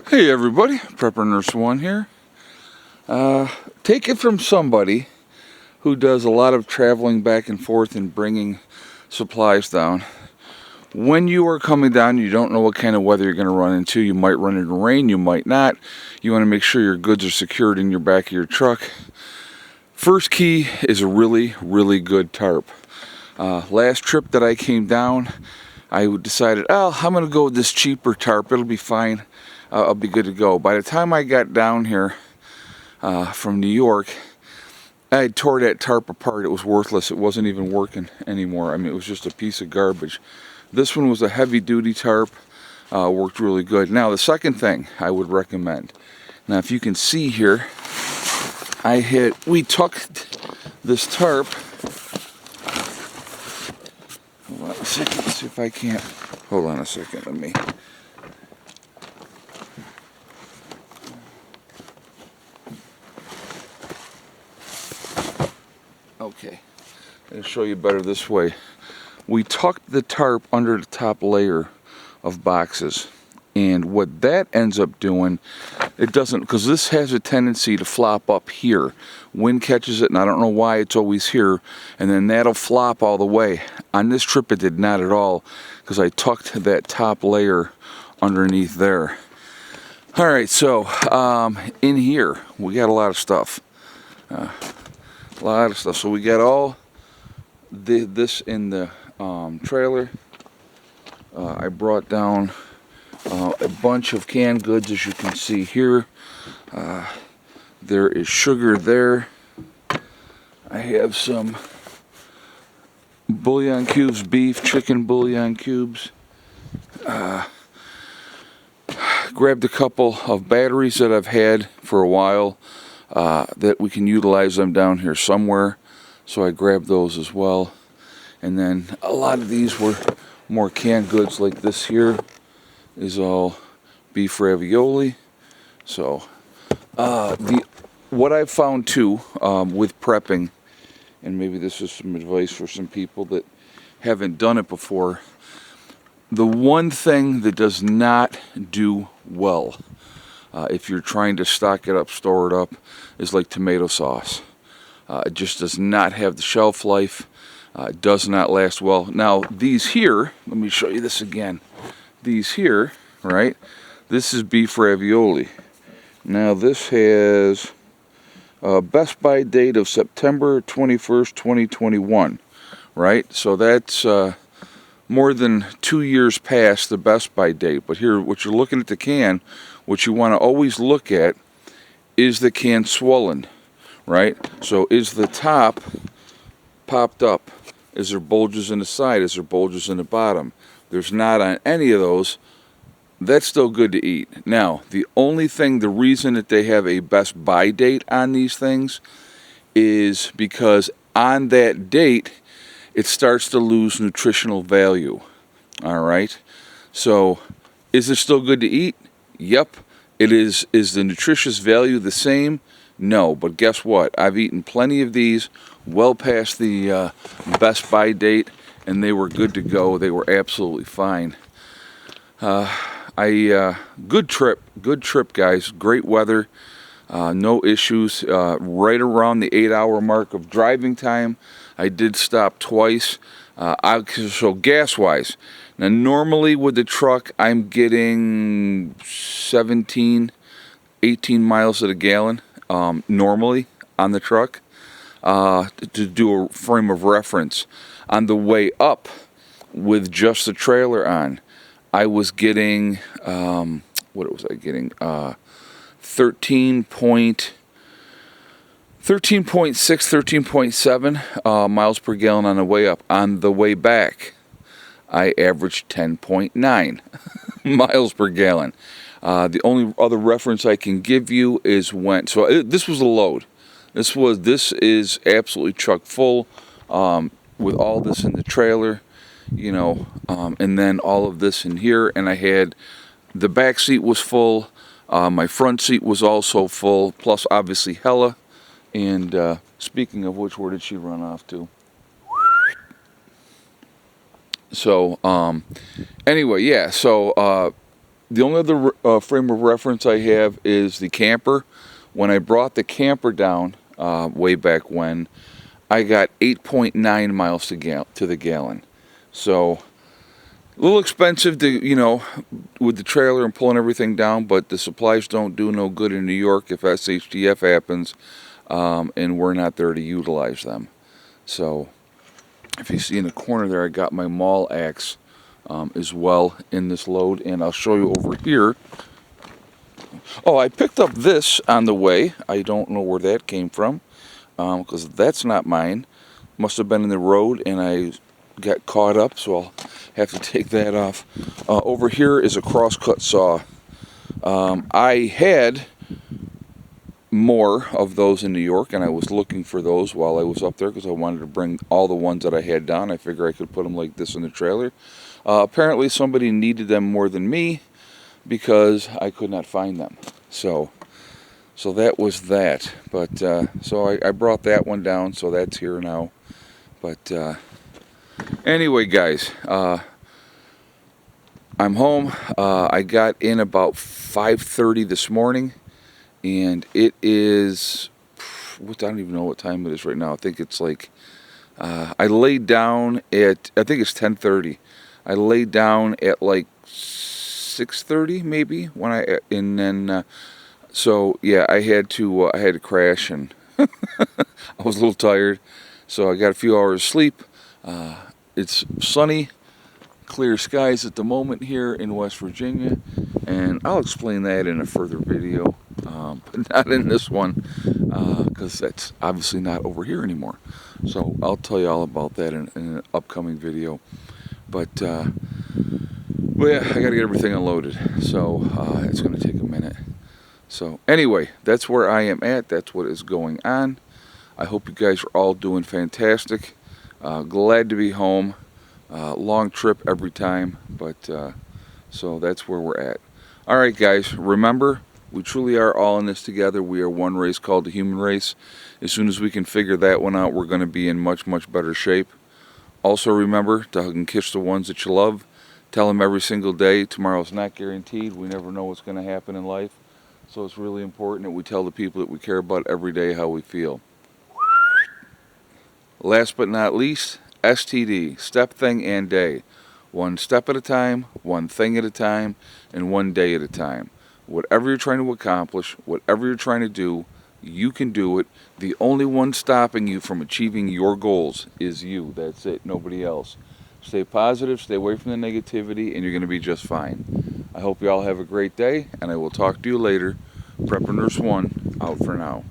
Hey everybody, Prepper Nurse One here. Take it from somebody who does a lot of traveling back and forth and bringing supplies down. When you are coming down, you don't know what kind of weather you're going to run into. You might run into rain, you might not. You want to make sure your goods are secured in your back of your truck. First key is a really good tarp. Last trip that I came down, I decided, I'm going to go with this cheaper tarp. It'll be fine. I'll be good to go. By the time I got down here from New York, I had tore that tarp apart. It was worthless. It wasn't even working anymore. I mean, it was just a piece of garbage. This one was a heavy-duty tarp. Worked really good. Now, the second thing I would recommend. Now, if you can see here, we tucked this tarp. Hold on a second. Let's see if I can't. Hold on a second. Let me. Okay, I'll show you better this way. We tucked the tarp under the top layer of boxes, and what that ends up doing, it doesn't, because this has a tendency to flop up here. Wind catches it, and I don't know why it's always here, and then that'll flop all the way. On this trip it did not at all, because I tucked that top layer underneath there. Alright, so in here we got a lot of stuff. So we got all this in the trailer. I brought down a bunch of canned goods, as you can see here. There is sugar there. I have some bouillon cubes, beef, chicken bouillon cubes. Grabbed a couple of batteries that I've had for a while. That we can utilize them down here somewhere, so I grabbed those as well. And then a lot of these were more canned goods, like this here is all beef ravioli. So what I've found too with prepping, and maybe this is some advice for some people that haven't done it before, the one thing that does not do well if you're trying to stock it up, store it up, is like tomato sauce. It just does not have the shelf life. It does not last well. Now, these here, let me show you this again. These here, right? This is beef ravioli. Now, this has a best by date of September 21st, 2021, right? So that's more than 2 years past the best by date. But here, what you're looking at the can, what you want to always look at is the can swollen, right? So is the top popped up? Is there bulges in the side? Is there bulges in the bottom? There's not on any of those. That's still good to eat. Now, the reason that they have a best by date on these things is because on that date, it starts to lose nutritional value. All right. So, is it still good to eat? Yep. It is. Is the nutritious value the same? No. But guess what? I've eaten plenty of these well past the best by date, and they were good to go. They were absolutely fine. Good trip, guys. Great weather. No issues. Right around the 8-hour mark of driving time. I did stop twice. So gas-wise, now normally with the truck, I'm getting 17, 18 miles to the gallon normally on the truck. To do a frame of reference, on the way up with just the trailer on, I was getting, what was I getting? 13.6, 13.7 miles per gallon on the way up. On the way back, I averaged 10.9 miles per gallon. The only other reference I can give you is this was a load. This is absolutely chock full with all this in the trailer, and then all of this in here. And I had the back seat was full. My front seat was also full, plus obviously Hella. And speaking of which, where did she run off to? So, anyway, yeah, so the only other frame of reference I have is the camper. When I brought the camper down way back when, I got 8.9 miles to the gallon. So a little expensive to, with the trailer and pulling everything down, but the supplies don't do no good in New York if SHTF happens, and we're not there to utilize them. So if you see in the corner there, I got my mall axe as well in this load, and I'll show you over here. Oh, I picked up this on the way. I don't know where that came from, because that's not mine. Must have been in the road, and I got caught up, so I'll have to take that off. Over here is a crosscut saw. I had more of those in New York, and I was looking for those while I was up there because I wanted to bring all the ones that I had down. I figure I could put them like this in the trailer. Apparently somebody needed them more than me because I could not find them. So that was that. But so I brought that one down, so that's here now. But anyway, guys, I'm home. I got in about 5:30 this morning, and it is, I don't even know what time it is right now. I think it's like, I laid down at, I think it's 10:30. I laid down at like 6:30 maybe and then, so yeah, I had to crash, and I was a little tired, so I got a few hours of sleep. It's sunny, clear skies at the moment here in West Virginia, and I'll explain that in a further video, but not in this one, because that's obviously not over here anymore. So I'll tell you all about that in an upcoming video. But yeah, I got to get everything unloaded, so it's going to take a minute. So anyway, that's where I am at. That's what is going on. I hope you guys are all doing fantastic. Glad to be home. Long trip every time, but so that's where we're at. All right, guys, remember, we truly are all in this together. We are one race called the human race. As soon as we can figure that one out, we're going to be in much, much better shape. Also remember to hug and kiss the ones that you love. Tell them every single day, tomorrow's not guaranteed. We never know what's going to happen in life. So it's really important that we tell the people that we care about every day how we feel. Last but not least, STD, step, thing, and day. One step at a time, one thing at a time, and one day at a time. Whatever you're trying to accomplish, whatever you're trying to do, you can do it. The only one stopping you from achieving your goals is you. That's it, nobody else. Stay positive, stay away from the negativity, and you're going to be just fine. I hope you all have a great day, and I will talk to you later. Prepper Nurse 1, out for now.